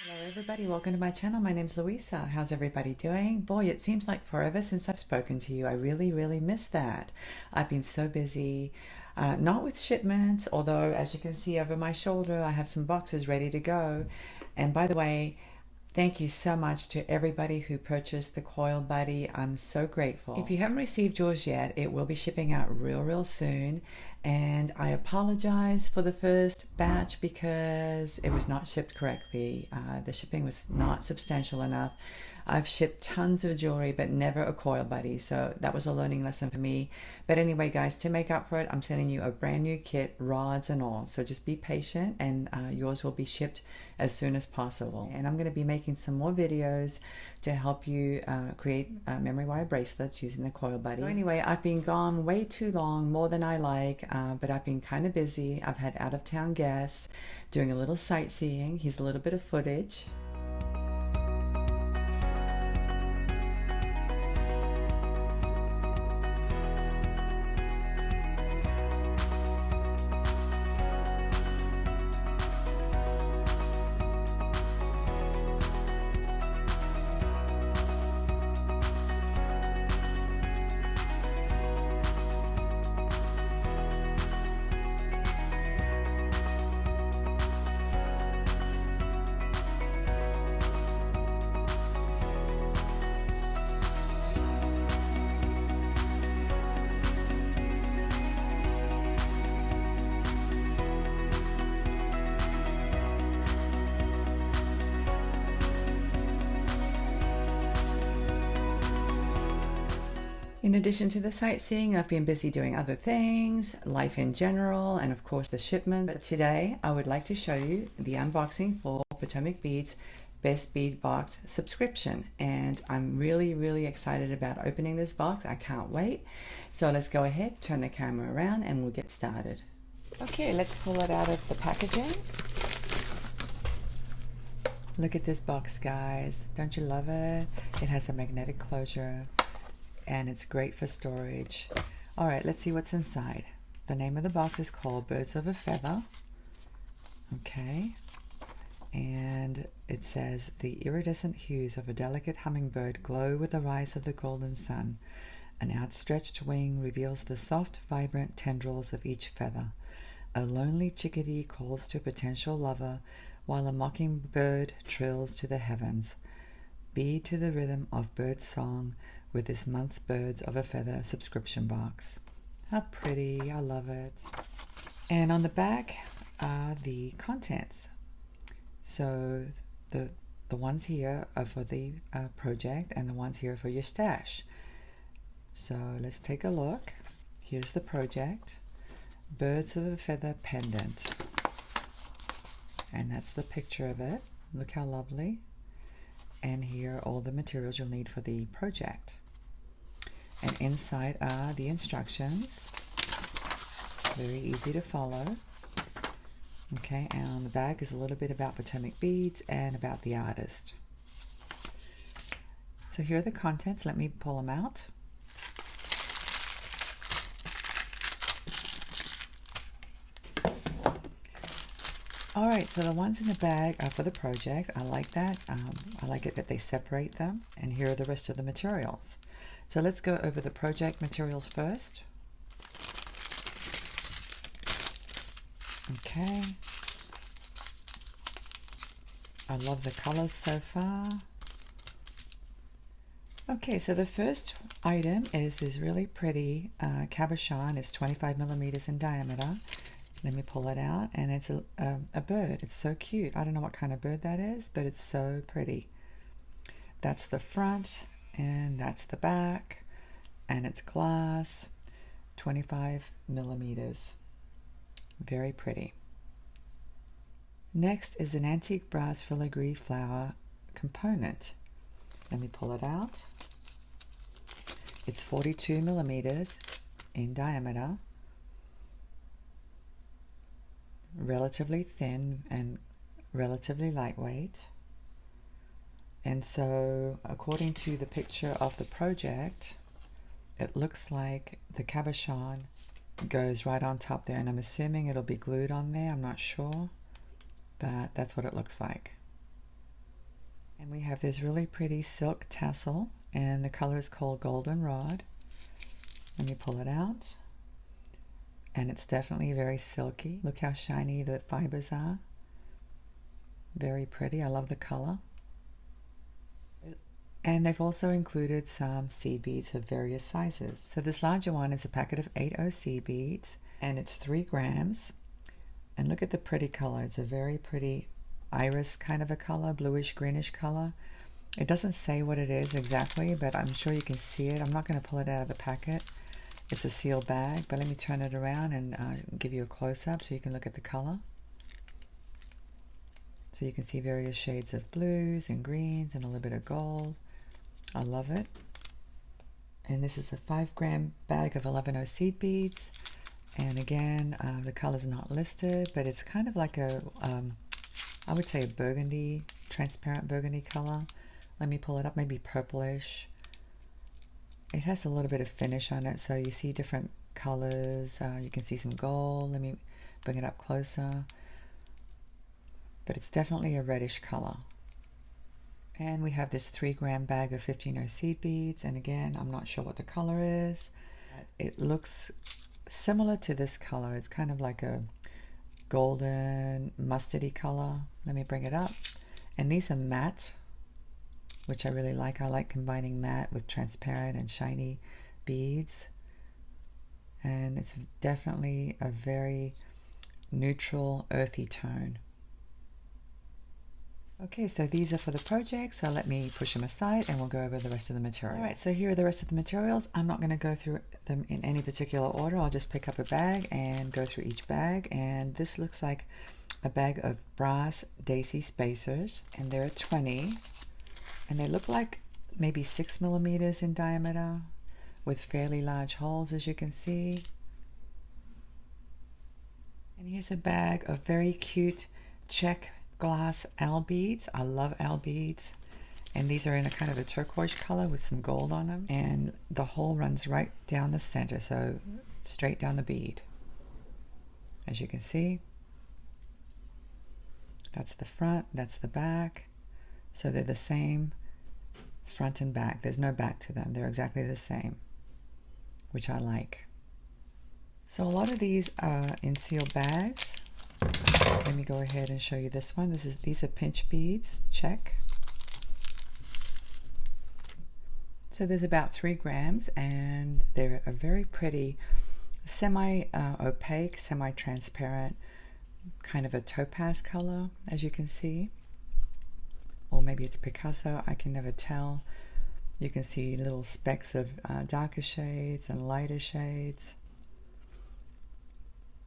Hello everybody, welcome to my channel. My name's Luisa. How's everybody doing? Boy, it seems like forever since I've spoken to you. I really miss that. I've been so busy, not with shipments, although as you can see over my shoulder, I have some boxes ready to go. And by the way, thank you so much to everybody who purchased the Coil Buddy. I'm so grateful. If you haven't received yours yet, it will be shipping out real soon. And I apologize for the first batch because it was not shipped correctly. The shipping was not substantial enough. I've shipped tons of jewelry, but never a Coil Buddy, so that was a learning lesson for me. But anyway, guys, to make up for it, I'm sending you a brand new kit, rods and all. So just be patient, and yours will be shipped as soon as possible. And I'm going to be making some more videos to help you create memory wire bracelets using the Coil Buddy. So anyway, I've been gone way too long, more than I like, but I've been kind of busy. I've had out-of-town guests, doing a little sightseeing. Here's a little bit of footage. In addition to the sightseeing, I've been busy doing other things, life in general, and of course the shipments. But today, I would like to show you the unboxing for Potomac Bead's Best Bead Box subscription. And I'm really excited about opening this box. I can't wait. So let's go ahead, turn the camera around, and we'll get started. Okay, let's pull it out of the packaging. Look at this box, guys. Don't you love it? It has a magnetic closure, and it's great for storage. All right, let's see what's inside. The name of the box is called Birds of a Feather. Okay, and it says, the iridescent hues of a delicate hummingbird glow with the rise of the golden sun. An outstretched wing reveals the soft, vibrant tendrils of each feather. A lonely chickadee calls to a potential lover, while a mockingbird trills to the heavens. Bead to the rhythm of bird song with this month's Birds of a Feather subscription box. How pretty, I love it. And on the back are the contents. So the ones here are for the project, and the ones here are for your stash. So let's take a look. Here's the project. Birds of a Feather pendant. And that's the picture of it. Look how lovely. And here are all the materials you'll need for the project. And inside are the instructions. Very easy to follow. Okay, and on the back is a little bit about Potomac Beads and about the artist. So here are the contents. Let me pull them out. All right, so the ones in the bag are for the project. I like that. I like it that they separate them. And here are the rest of the materials. So let's go over the project materials first. Okay. I love the colors so far. Okay, so the first item is this really pretty cabochon. It's 25 millimeters in diameter. Let me pull it out, and it's a bird. It's so cute. I don't know what kind of bird that is, but it's so pretty. That's the front, and that's the back, and it's glass, 25 millimeters. Very pretty. Next is an antique brass filigree flower component. Let me pull it out. It's 42 millimeters in diameter. Relatively thin and relatively lightweight. And so according to the picture of the project, it looks like the cabochon goes right on top there, and I'm assuming it'll be glued on there. I'm not sure, but that's what it looks like. And we have this really pretty silk tassel, and the color is called Goldenrod. Let me pull it out. And it's definitely very silky. Look how shiny the fibers are. Very pretty. I love the color. And they've also included some seed beads of various sizes. So this larger one is a packet of 80 seed beads, and it's 3 grams. And look at the pretty color. It's a very pretty iris kind of a color, bluish greenish color. It doesn't say what it is exactly, but I'm sure you can see it. I'm not going to pull it out of the packet. It's a sealed bag, but let me turn it around and give you a close-up so you can look at the color. So you can see various shades of blues and greens and a little bit of gold. I love it. And this is a 5-gram bag of 11 seed beads. And again, the color's not listed, but it's kind of like a, I would say a burgundy, transparent burgundy color. Let me pull it up, maybe purplish. It has a little bit of finish on it, so you see different colors. You can see some gold. Let me bring it up closer. But it's definitely a reddish color. And we have this 3-gram bag of 15 seed beads. And again, I'm not sure what the color is. It looks similar to this color. It's kind of like a golden mustardy color. Let me bring it up. And these are matte, which I really like. I like combining matte with transparent and shiny beads. And it's definitely a very neutral, earthy tone. Okay, so these are for the project, so let me push them aside and we'll go over the rest of the material. All right, so here are the rest of the materials. I'm not going to go through them in any particular order. I'll just pick up a bag and go through each bag. And this looks like a bag of brass daisy spacers, and there are 20. And they look like maybe 6 millimeters in diameter with fairly large holes, as you can see. And here's a bag of very cute check glass owl beads. I love owl beads. And these are in a kind of a turquoise color with some gold on them. And the hole runs right down the center, so straight down the bead. As you can see, that's the front, that's the back. So they're the same front and back. There's no back to them. They're exactly the same, which I like. So a lot of these are in sealed bags. Let me go ahead and show you this one. These are pinch beads, check. So there's about 3 grams, and they're a very pretty semi-opaque, semi-transparent, kind of a topaz color, as you can see. Or maybe it's Picasso, I can never tell. You can see little specks of darker shades and lighter shades.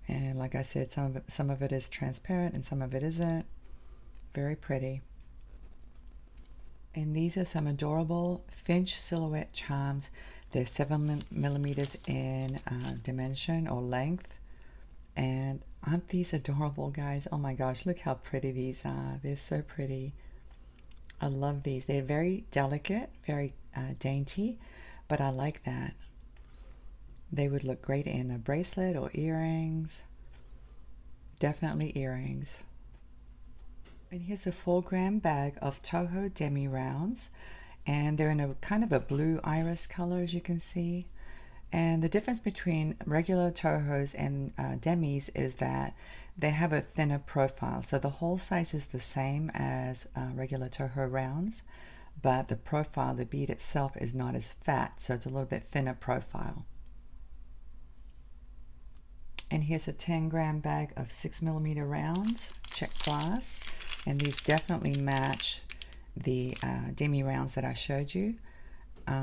And like I said, some of it is transparent and some of it isn't. Very pretty. And these are some adorable Finch silhouette charms. They're 7 millimeters in dimension or length. And aren't these adorable, guys? Oh my gosh, look how pretty these are. They're so pretty. I love these. They're very delicate, very dainty, but I like that. They would look great in a bracelet or earrings. Definitely earrings. And here's a 4-gram bag of Toho demi rounds, and they're in a kind of a blue iris color, as you can see. And the difference between regular Tohos and demis is that they have a thinner profile. So the hole size is the same as regular Toho rounds, but the profile, the bead itself, is not as fat, so it's a little bit thinner profile. And here's a 10-gram bag of 6 millimeter rounds, check glass. And these definitely match the demi rounds that I showed you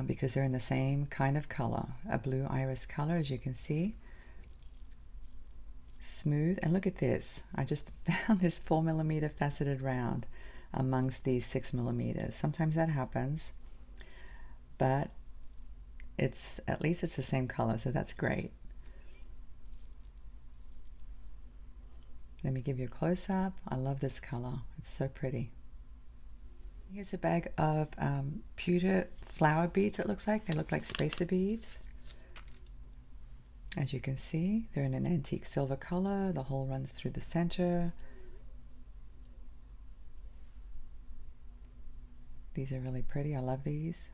because they're in the same kind of color, a blue iris color, as you can see. Smooth. And look at this. I just found this 4 millimeter faceted round amongst these 6 millimeters. Sometimes that happens, but at least it's the same color, so that's great. Let me give you a close-up. I love this color. It's so pretty. Here's a bag of pewter flower beads, it looks like. They look like spacer beads. As you can see, they're in an antique silver color. The hole runs through the center. These are really pretty. I love these.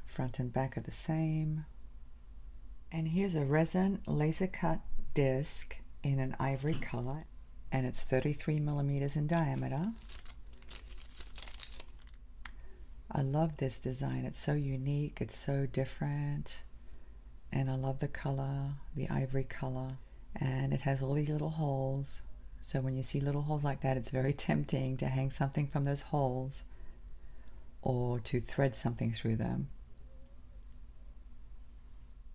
Front and back are the same. And here's a resin laser cut disc in an ivory color, and it's 33 millimeters in diameter. I love this design. It's so unique. It's so different. And I love the color, the ivory color. And it has all these little holes. So when you see little holes like that, it's very tempting to hang something from those holes or to thread something through them.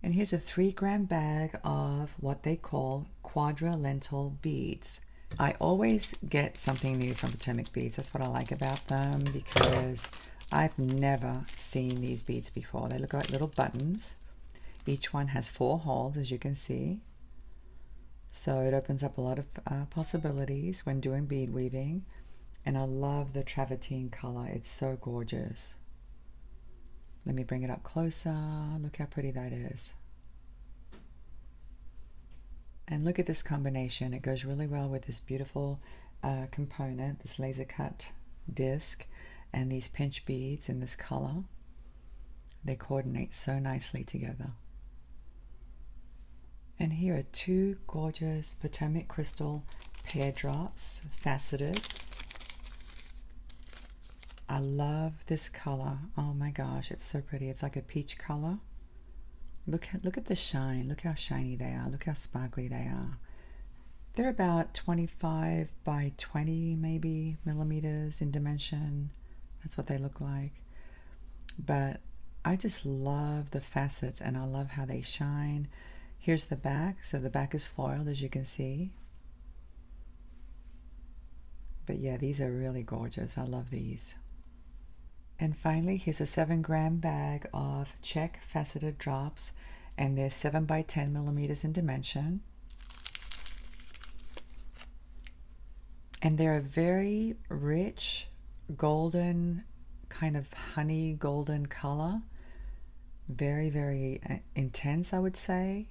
And here's a 3-gram bag of what they call quadrilental beads. I always get something new from Potomac Beads. That's what I like about them, because I've never seen these beads before. They look like little buttons. Each one has 4 holes, as you can see. So it opens up a lot of possibilities when doing bead weaving. And I love the travertine color. It's so gorgeous. Let me bring it up closer. Look how pretty that is. And look at this combination. It goes really well with this beautiful component, this laser cut disc, and these pinch beads in this color. They coordinate so nicely together. And here are 2 gorgeous Potomac crystal pear drops, faceted. I love this color. Oh my gosh, it's so pretty. It's like a peach color. Look at the shine. Look how shiny they are. Look how sparkly they are. They're about 25 by 20 maybe millimeters in dimension. That's what they look like. But I just love the facets, and I love how they shine. Here's the back. So the back is foiled, as you can see. But yeah, these are really gorgeous. I love these. And finally, here's a 7-gram bag of check faceted drops, and they're 7 by 10 millimeters in dimension. And they're a very rich golden, kind of honey golden color. Very, very intense, I would say.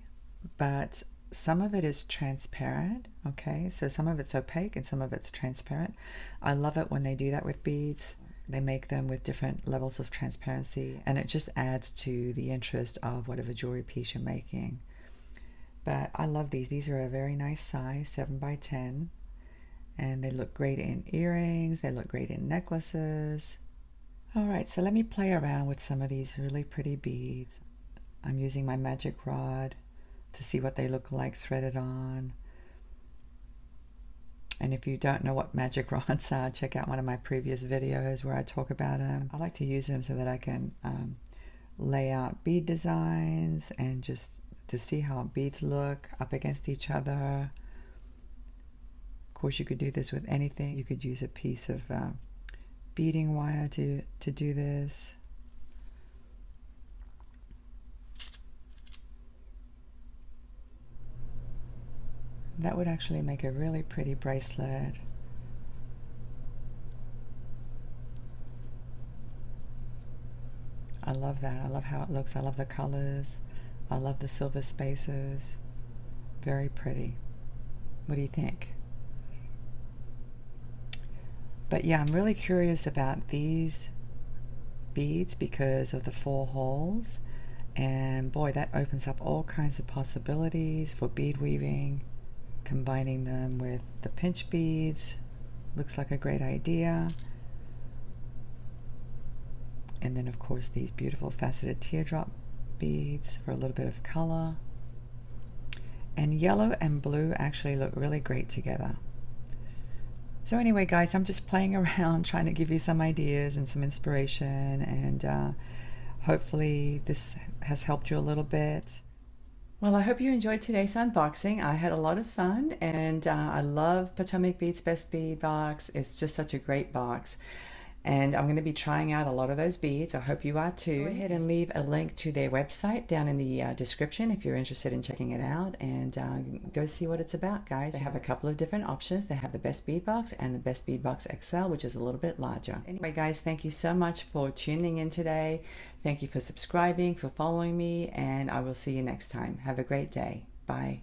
But some of it is transparent, okay? So some of it's opaque and some of it's transparent. I love it when they do that with beads. They make them with different levels of transparency, and it just adds to the interest of whatever jewelry piece you're making. But I love these. These are a very nice size, 7 by 10, and they look great in earrings. They look great in necklaces. All right, so let me play around with some of these really pretty beads. I'm using my magic rod to see what they look like threaded on. And if you don't know what magic rods are, check out one of my previous videos where I talk about them. I like to use them so that I can lay out bead designs and just to see how beads look up against each other. Of course, you could do this with anything. You could use a piece of beading wire to do this. That would actually make a really pretty bracelet. I love that. I love how it looks. I love the colors. I love the silver spaces. Very pretty. What do you think? But yeah, I'm really curious about these beads because of the 4 holes. And boy, that opens up all kinds of possibilities for bead weaving. Combining them with the pinch beads looks like a great idea. And then of course these beautiful faceted teardrop beads for a little bit of color. And yellow and blue actually look really great together. So anyway guys, I'm just playing around trying to give you some ideas and some inspiration, and hopefully this has helped you a little bit. Well, I hope you enjoyed today's unboxing. I had a lot of fun, and I love Potomac Beads Best Bead Box. It's just such a great box. And I'm going to be trying out a lot of those beads. I hope you are too. Go ahead and leave a link to their website down in the description if you're interested in checking it out, and go see what it's about, guys. They have a couple of different options. They have the Best Bead Box and the Best Bead Box XL, which is a little bit larger. Anyway, guys, thank you so much for tuning in today. Thank you for subscribing, for following me, and I will see you next time. Have a great day. Bye.